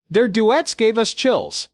Their duets gave us chills,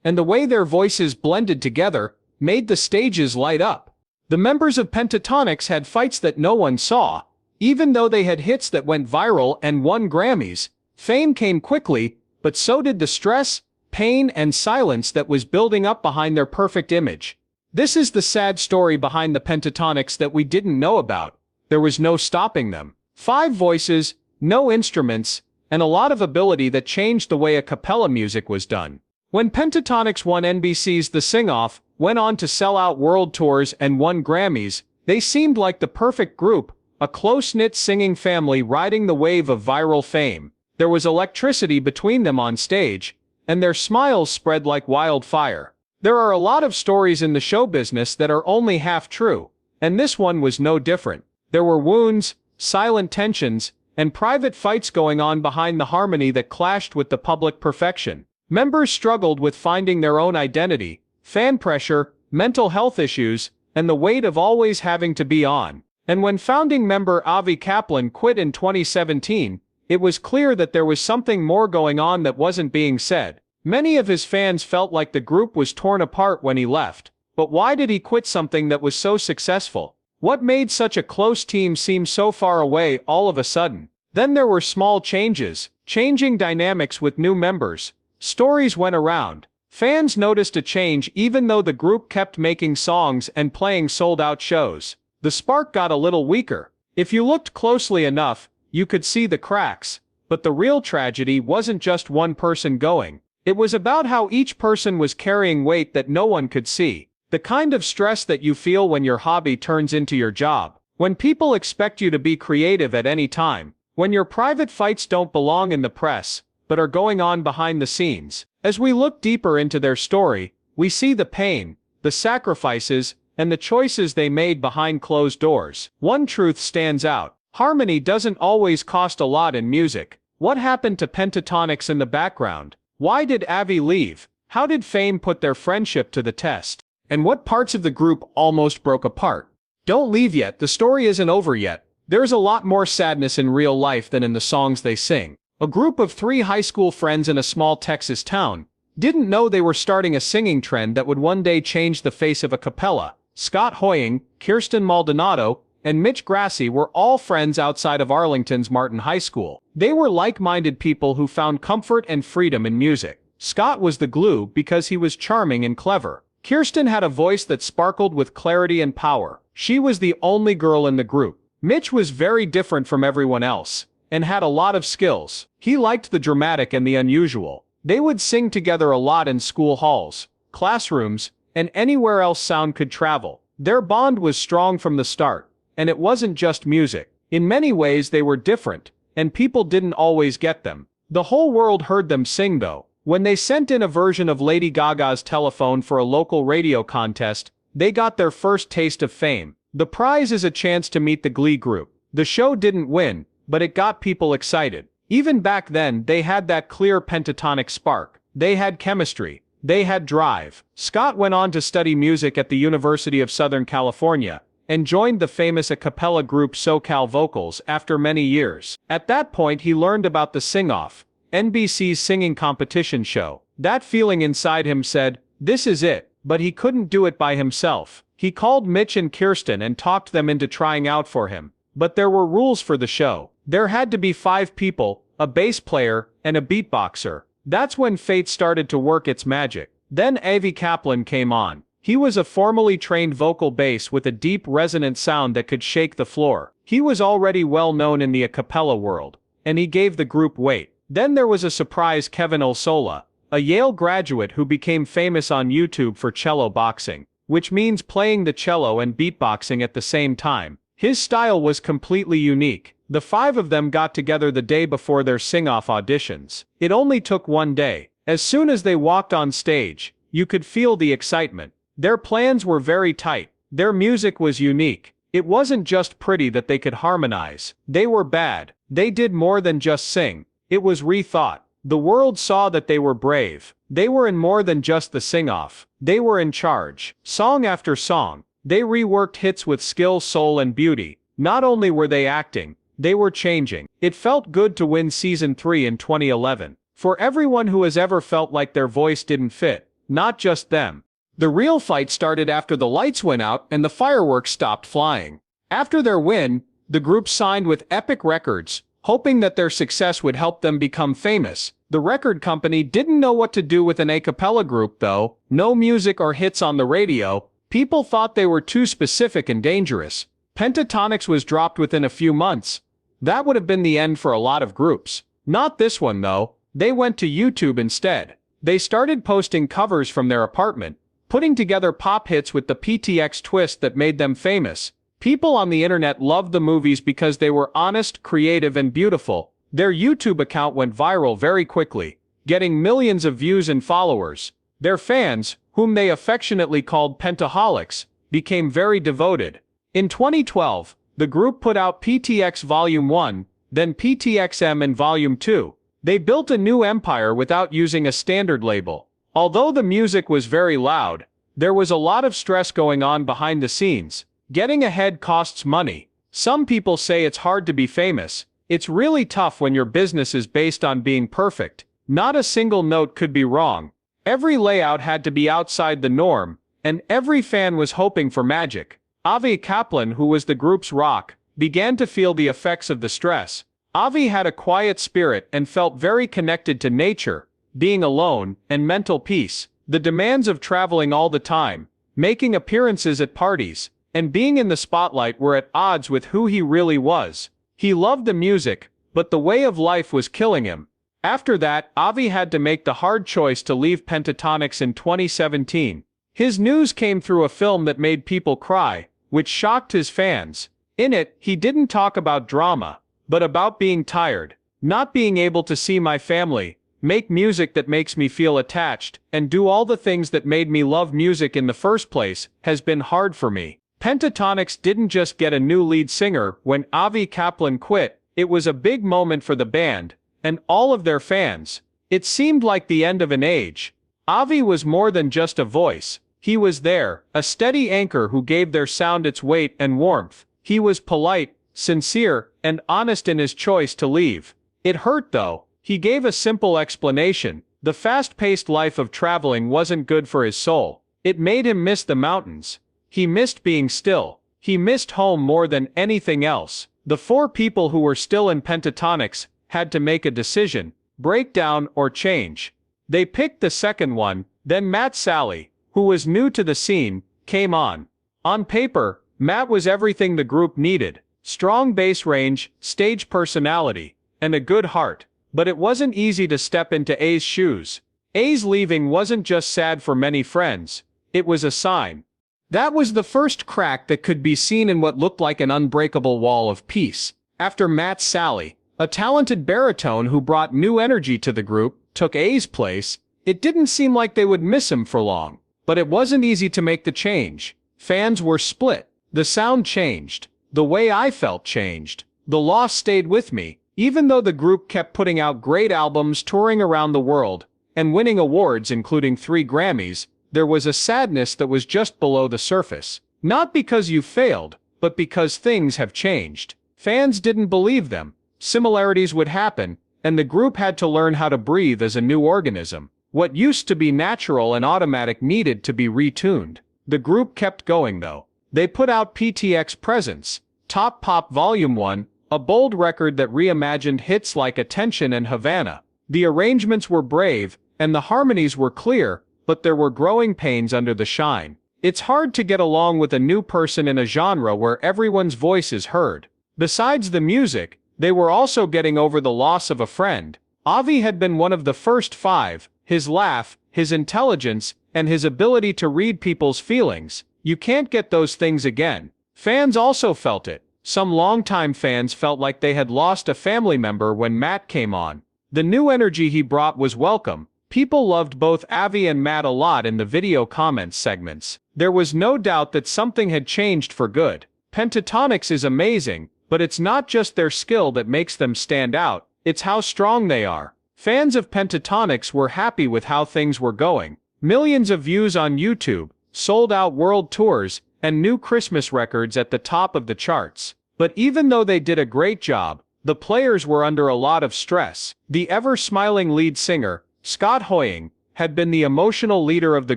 and the way their voices blended together made the stages light up. The members of Pentatonix had fights that no one saw, even though they had hits that went viral and won Grammys. Fame came quickly, but so did the stress, pain, and silence that was building up behind their perfect image. This is the sad story behind the Pentatonix that we didn't know about. There was no stopping them. 5 voices, no instruments, and a lot of ability that changed the way a cappella music was done. When Pentatonix won NBC's The Sing-Off, went on to sell out world tours and won Grammys, they seemed like the perfect group, a close-knit singing family riding the wave of viral fame. There was electricity between them on stage, and their smiles spread like wildfire. There are a lot of stories in the show business that are only half true, and this one was no different. There were wounds, silent tensions, and private fights going on behind the harmony that clashed with the public perfection. Members struggled with finding their own identity, fan pressure, mental health issues, and the weight of always having to be on. And when founding member Avi Kaplan quit in 2017, it was clear that there was something more going on that wasn't being said. Many of his fans felt like the group was torn apart when he left. But why did he quit something that was so successful? What made such a close team seem so far away all of a sudden? Then there were small changes, changing dynamics with new members. Stories went around. Fans noticed a change even though the group kept making songs and playing sold-out shows. The spark got a little weaker. If you looked closely enough, you could see the cracks. But the real tragedy wasn't just one person going. It was about how each person was carrying weight that no one could see. The kind of stress that you feel when your hobby turns into your job. When people expect you to be creative at any time. When your private fights don't belong in the press, but are going on behind the scenes. As we look deeper into their story, we see the pain, the sacrifices, and the choices they made behind closed doors. One truth stands out. Harmony doesn't always cost a lot in music. What happened to Pentatonix in the background? Why did Avi leave? How did fame put their friendship to the test? And what parts of the group almost broke apart? Don't leave yet, the story isn't over yet. There's a lot more sadness in real life than in the songs they sing. A group of 3 high school friends in a small Texas town didn't know they were starting a singing trend that would one day change the face of a cappella. Scott Hoying, Kirsten Maldonado, and Mitch Grassi were all friends outside of Arlington's Martin High School. They were like-minded people who found comfort and freedom in music. Scott was the glue because he was charming and clever. Kirsten had a voice that sparkled with clarity and power. She was the only girl in the group. Mitch was very different from everyone else, and had a lot of skills. He liked the dramatic and the unusual. They would sing together a lot in school halls, classrooms, and anywhere else sound could travel. Their bond was strong from the start, and it wasn't just music. In many ways they were different, and people didn't always get them. The whole world heard them sing though. When they sent in a version of Lady Gaga's Telephone for a local radio contest, they got their first taste of fame. The prize is a chance to meet the Glee group. The show didn't win, but it got people excited. Even back then, they had that clear pentatonic spark. They had chemistry. They had drive. Scott went on to study music at the University of Southern California, and joined the famous a cappella group SoCal Vocals after many years. At that point he learned about the Sing-Off, NBC's singing competition show. That feeling inside him said, this is it, but he couldn't do it by himself. He called Mitch and Kirsten and talked them into trying out for him. But there were rules for the show. There had to be 5 people, a bass player, and a beatboxer. That's when fate started to work its magic. Then Avi Kaplan came on. He was a formally trained vocal bass with a deep resonant sound that could shake the floor. He was already well known in the a cappella world, and he gave the group weight. Then there was a surprise Kevin Olsola, a Yale graduate who became famous on YouTube for cello boxing, which means playing the cello and beatboxing at the same time. His style was completely unique. The 5 of them got together the day before their sing-off auditions. It only took one day. As soon as they walked on stage, you could feel the excitement. Their plans were very tight. Their music was unique. It wasn't just pretty that they could harmonize. They were bad. They did more than just sing. It was rethought. The world saw that they were brave. They were in more than just the sing-off. They were in charge. Song after song, they reworked hits with skill, soul, and beauty. Not only were they acting, they were changing. It felt good to win season 3 in 2011. For everyone who has ever felt like their voice didn't fit, not just them. The real fight started after the lights went out and the fireworks stopped flying. After their win, the group signed with Epic Records, hoping that their success would help them become famous. The record company didn't know what to do with an a cappella group though, no music or hits on the radio. People thought they were too specific and dangerous. Pentatonix was dropped within a few months. That would have been the end for a lot of groups. Not this one though, they went to YouTube instead. They started posting covers from their apartment, putting together pop hits with the PTX twist that made them famous. People on the internet loved the movies because they were honest, creative and beautiful. Their YouTube account went viral very quickly, getting millions of views and followers. Their fans, whom they affectionately called Pentaholics, became very devoted. In 2012, the group put out PTX Volume 1, then PTXM and Volume 2. They built a new empire without using a standard label. Although the music was very loud, there was a lot of stress going on behind the scenes. Getting ahead costs money. Some people say it's hard to be famous. It's really tough when your business is based on being perfect. Not a single note could be wrong. Every layout had to be outside the norm, and every fan was hoping for magic. Avi Kaplan, who was the group's rock, began to feel the effects of the stress. Avi had a quiet spirit and felt very connected to nature, being alone, and mental peace. The demands of traveling all the time, making appearances at parties, and being in the spotlight were at odds with who he really was. He loved the music, but the way of life was killing him. After that, Avi had to make the hard choice to leave Pentatonix in 2017. His news came through a film that made people cry, which shocked his fans. In it, he didn't talk about drama, but about being tired, not being able to see my family, make music that makes me feel attached, and do all the things that made me love music in the first place, has been hard for me. Pentatonix didn't just get a new lead singer when Avi Kaplan quit. It was a big moment for the band, and all of their fans. It seemed like the end of an age. Avi was more than just a voice. He was there, a steady anchor who gave their sound its weight and warmth. He was polite, sincere, and honest in his choice to leave. It hurt though. He gave a simple explanation. The fast-paced life of traveling wasn't good for his soul. It made him miss the mountains. He missed being still. He missed home more than anything else. The four people who were still in Pentatonix had to make a decision, break down or change. They picked the second one. Then Matt Sally, who was new to the scene, came on. On paper, Matt was everything the group needed. Strong bass range, stage personality, and a good heart. But it wasn't easy to step into A's shoes. A's leaving wasn't just sad for many friends. It was a sign. That was the first crack that could be seen in what looked like an unbreakable wall of peace. After Matt Sally, a talented baritone who brought new energy to the group, took A's place, it didn't seem like they would miss him for long. But it wasn't easy to make the change. Fans were split. The sound changed. The way I felt changed. The loss stayed with me. Even though the group kept putting out great albums, touring around the world, and winning awards including 3 Grammys, there was a sadness that was just below the surface. Not because you failed, but because things have changed. Fans didn't believe them. Similarities would happen, and the group had to learn how to breathe as a new organism. What used to be natural and automatic needed to be retuned. The group kept going though. They put out PTX Presents, Top Pop Volume 1, a bold record that reimagined hits like Attention and Havana. The arrangements were brave, and the harmonies were clear, but there were growing pains under the shine. It's hard to get along with a new person in a genre where everyone's voice is heard. Besides the music, they were also getting over the loss of a friend. Avi had been one of the first 5, his laugh, his intelligence, and his ability to read people's feelings. You can't get those things again. Fans also felt it. Some longtime fans felt like they had lost a family member when Matt came on. The new energy he brought was welcome. People loved both Avi and Matt a lot in the video comments segments. There was no doubt that something had changed for good. Pentatonix is amazing, but it's not just their skill that makes them stand out, it's how strong they are. Fans of Pentatonix were happy with how things were going. Millions of views on YouTube, sold-out world tours, and new Christmas records at the top of the charts. But even though they did a great job, The players were under a lot of stress. The ever-smiling lead singer, Scott Hoying, had been the emotional leader of the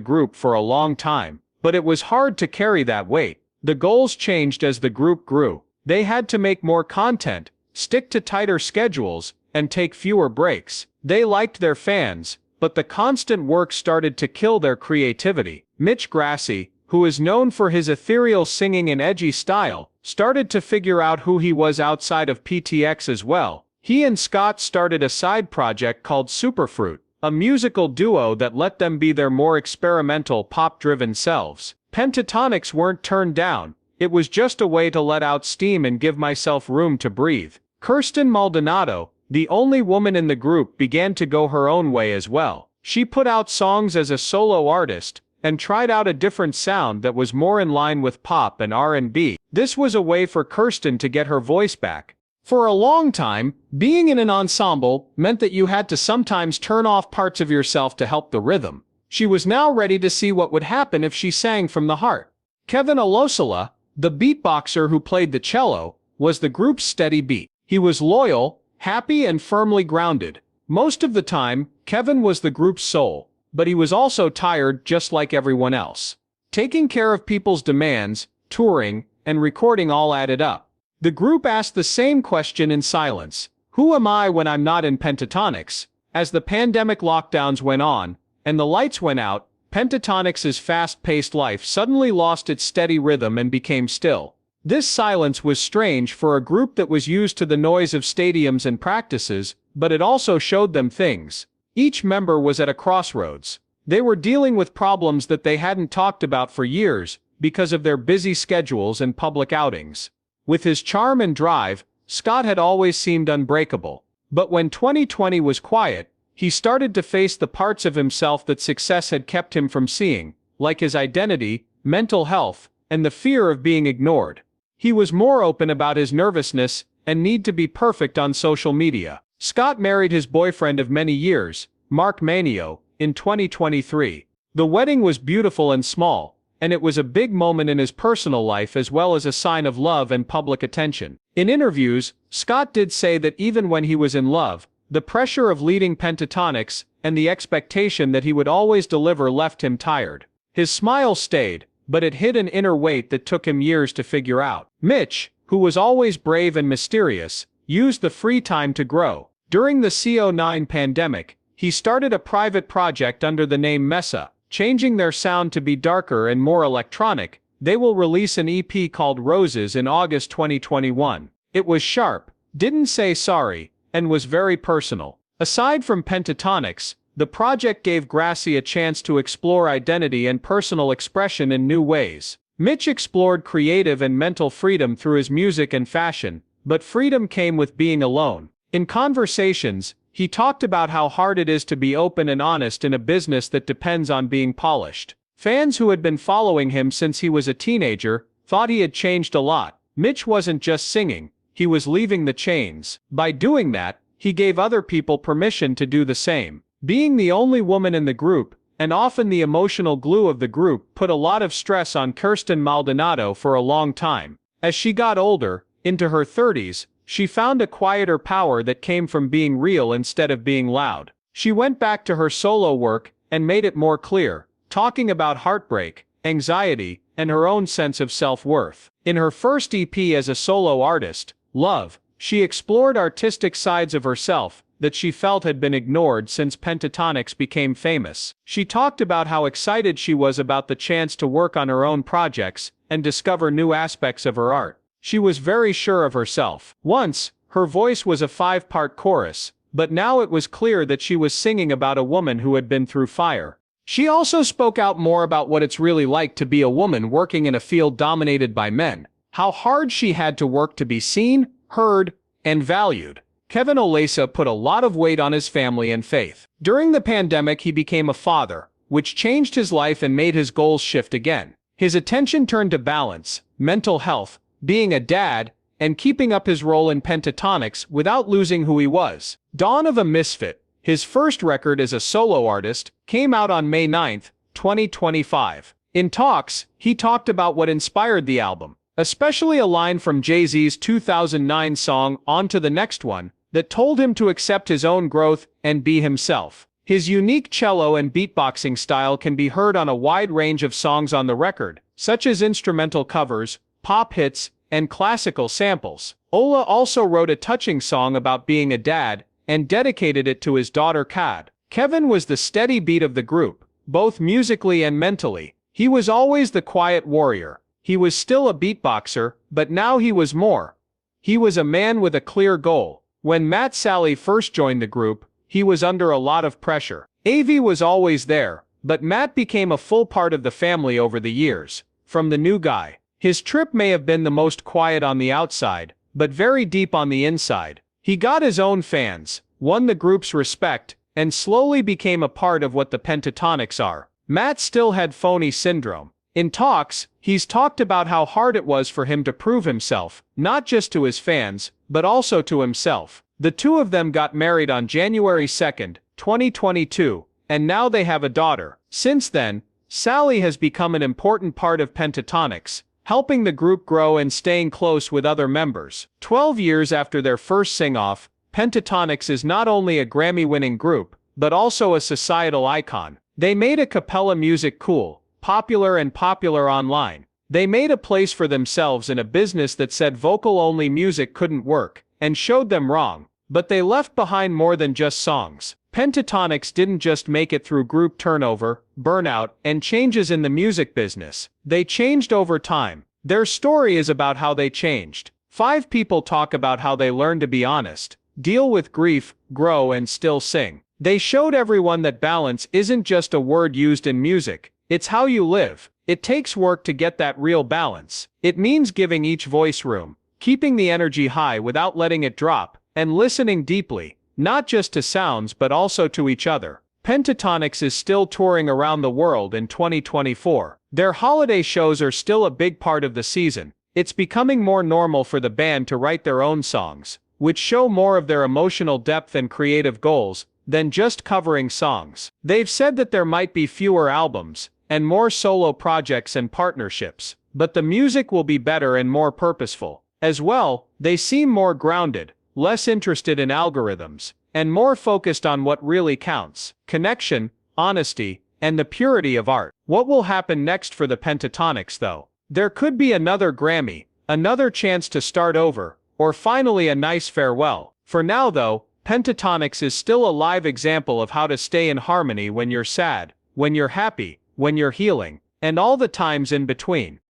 group for a long time, but it was hard to carry that weight. The goals changed as the group grew. They had to make more content, stick to tighter schedules, and take fewer breaks. They liked their fans, but the constant work started to kill their creativity. Mitch Grassi, who is known for his ethereal singing and edgy style, started to figure out who he was outside of PTX as well. He and Scott started a side project called Superfruit, a musical duo that let them be their more experimental, pop-driven selves. Pentatonix weren't turned down. It was just a way to let out steam and give myself room to breathe. Kirsten Maldonado, the only woman in the group, began to go her own way as well. She put out songs as a solo artist, and tried out a different sound that was more in line with pop and R&B. This was a way for Kirsten to get her voice back. For a long time, being in an ensemble meant that you had to sometimes turn off parts of yourself to help the rhythm. She was now ready to see what would happen if she sang from the heart. Kevin Alosola, the beatboxer who played the cello, was the group's steady beat. He was loyal, happy, and firmly grounded. Most of the time, Kevin was the group's soul, but he was also tired just like everyone else. Taking care of people's demands, touring, and recording all added up. The group asked the same question in silence: who am I when I'm not in Pentatonix? As the pandemic lockdowns went on, and the lights went out, Pentatonix's fast-paced life suddenly lost its steady rhythm and became still. This silence was strange for a group that was used to the noise of stadiums and practices, but it also showed them things. Each member was at a crossroads. They were dealing with problems that they hadn't talked about for years, because of their busy schedules and public outings. With his charm and drive, Scott had always seemed unbreakable. But when 2020 was quiet, he started to face the parts of himself that success had kept him from seeing, like his identity, mental health, and the fear of being ignored. He was more open about his nervousness and need to be perfect on social media. Scott married his boyfriend of many years, Mark Manio, in 2023. The wedding was beautiful and small, and it was a big moment in his personal life as well as a sign of love and public attention. In interviews, Scott did say that even when he was in love, the pressure of leading Pentatonix and the expectation that he would always deliver left him tired. His smile stayed, but it hid an inner weight that took him years to figure out. Mitch, who was always brave and mysterious, used the free time to grow. During the CO9 pandemic, he started a private project under the name Mesa, changing their sound to be darker and more electronic. They will release an EP called Roses in August 2021. It was sharp, didn't say sorry, and was very personal. Aside from Pentatonix, the project gave Grassi a chance to explore identity and personal expression in new ways. Mitch explored creative and mental freedom through his music and fashion, but freedom came with being alone. In conversations, he talked about how hard it is to be open and honest in a business that depends on being polished. Fans who had been following him since he was a teenager thought he had changed a lot. Mitch wasn't just singing, he was leaving the chains. By doing that, he gave other people permission to do the same. Being the only woman in the group, and often the emotional glue of the group, put a lot of stress on Kirsten Maldonado for a long time. As she got older, into her 30s, she found a quieter power that came from being real instead of being loud. She went back to her solo work and made it more clear, talking about heartbreak, anxiety, and her own sense of self-worth. In her first EP as a solo artist, Love, she explored artistic sides of herself that she felt had been ignored since Pentatonix became famous. She talked about how excited she was about the chance to work on her own projects and discover new aspects of her art. She was very sure of herself. Once, her voice was a 5-part chorus, but now it was clear that she was singing about a woman who had been through fire. She also spoke out more about what it's really like to be a woman working in a field dominated by men, how hard she had to work to be seen, heard, and valued. Kevin Olesa put a lot of weight on his family and faith. During the pandemic, he became a father, which changed his life and made his goals shift again. His attention turned to balance, mental health, being a dad, and keeping up his role in Pentatonix without losing who he was. Dawn of a Misfit, his first record as a solo artist, came out on May 9, 2025. In talks, he talked about what inspired the album, Especially a line from Jay-Z's 2009 song On to the Next One, that told him to accept his own growth and be himself. His unique cello and beatboxing style can be heard on a wide range of songs on the record, such as instrumental covers, pop hits, and classical samples. Ola also wrote a touching song about being a dad, and dedicated it to his daughter Kad. Kevin was the steady beat of the group, both musically and mentally. He was always the quiet warrior. He was still a beatboxer, but now he was more. He was a man with a clear goal. When Matt Sally first joined the group, he was under a lot of pressure. Avi was always there, but Matt became a full part of the family over the years. From the new guy, his trip may have been the most quiet on the outside, but very deep on the inside. He got his own fans, won the group's respect, and slowly became a part of what the Pentatonix are. Matt still had phony syndrome. In talks, he's talked about how hard it was for him to prove himself, not just to his fans, but also to himself. The two of them got married on January 2, 2022, and now they have a daughter. Since then, Sally has become an important part of Pentatonix, helping the group grow and staying close with other members. 12 years after their first sing-off, Pentatonix is not only a Grammy-winning group, but also a societal icon. They made a cappella music cool, popular online. They made a place for themselves in a business that said vocal-only music couldn't work, and showed them wrong. But they left behind more than just songs. Pentatonix didn't just make it through group turnover, burnout, and changes in the music business. They changed over time. Their story is about how they changed. 5 people talk about how they learned to be honest, deal with grief, grow, and still sing. They showed everyone that balance isn't just a word used in music, it's how you live. It takes work to get that real balance. It means giving each voice room, keeping the energy high without letting it drop, and listening deeply, not just to sounds but also to each other. Pentatonix is still touring around the world in 2024. Their holiday shows are still a big part of the season. It's becoming more normal for the band to write their own songs, which show more of their emotional depth and creative goals than just covering songs. They've said that there might be fewer albums, and more solo projects and partnerships, but the music will be better and more purposeful. As well, they seem more grounded, less interested in algorithms, and more focused on what really counts: connection, honesty, and the purity of art. What will happen next for the Pentatonix though? There could be another Grammy, another chance to start over, or finally a nice farewell. For now though, Pentatonix is still a live example of how to stay in harmony when you're sad, when you're happy, when you're healing, and all the times in between.